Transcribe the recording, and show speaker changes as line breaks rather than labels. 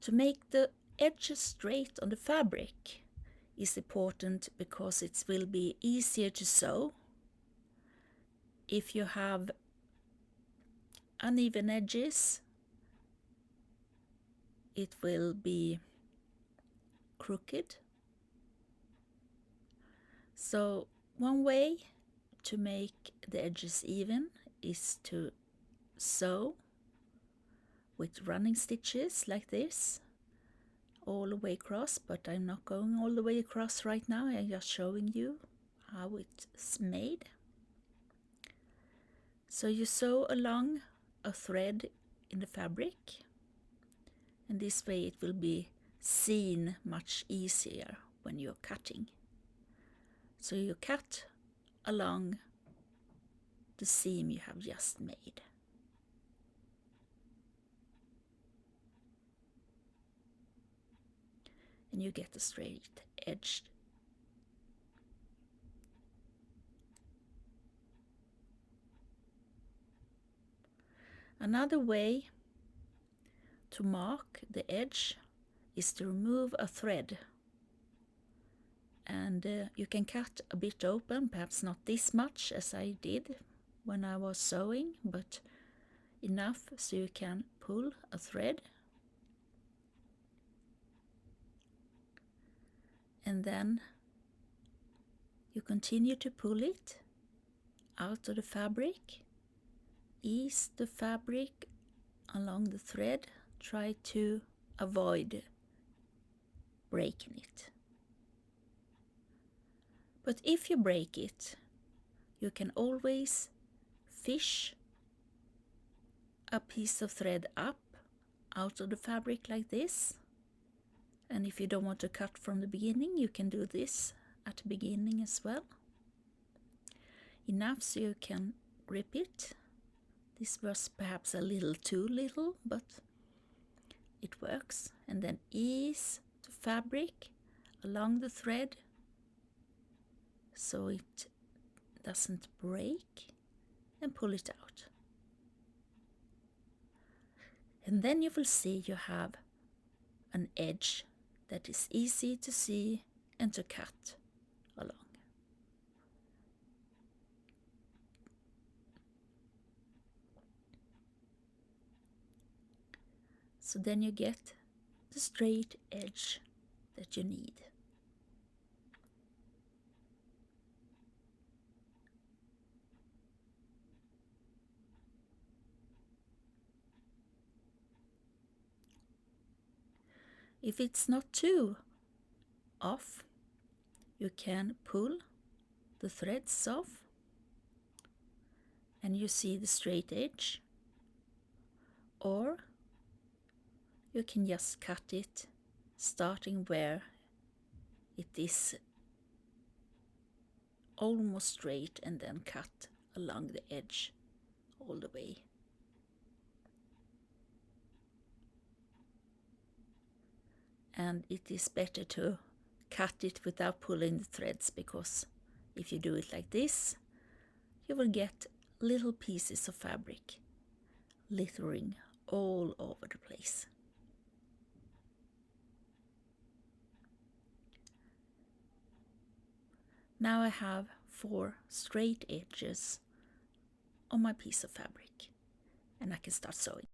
To make the edges straight on the fabric is important because it will be easier to sew. If you have uneven edges, it will be crooked. So one way to make the edges even is to sew with running stitches like this all the way across, but I'm not going all the way across right now. I'm just showing you how it's made. So you sew along a thread in the fabric, and this way it will be seen much easier when you're cutting. So you cut along the seam you have just made. And you get a straight edge. Another way to mark the edge is to remove a thread. And you can cut a bit open, perhaps not this much as I did when I was sewing, but enough so you can pull a thread. And then you continue to pull it out of the fabric. Ease the fabric along the thread. Try to avoid breaking it. But if you break it, you can always fish a piece of thread up out of the fabric like this. And if you don't want to cut from the beginning, you can do this at the beginning as well. Enough so you can grip it. This was perhaps a little too little, but it works. And then ease the fabric along the thread so it doesn't break, and pull it out. And then you will see you have an edge that is easy to see and to cut along. So then you get the straight edge that you need. If it's not too off, you can pull the threads off and you see the straight edge, or you can just cut it starting where it is almost straight and then cut along the edge all the way. And it is better to cut it without pulling the threads, because if you do it like this, you will get little pieces of fabric littering all over the place. Now I have 4 straight edges on my piece of fabric, and I can start sewing.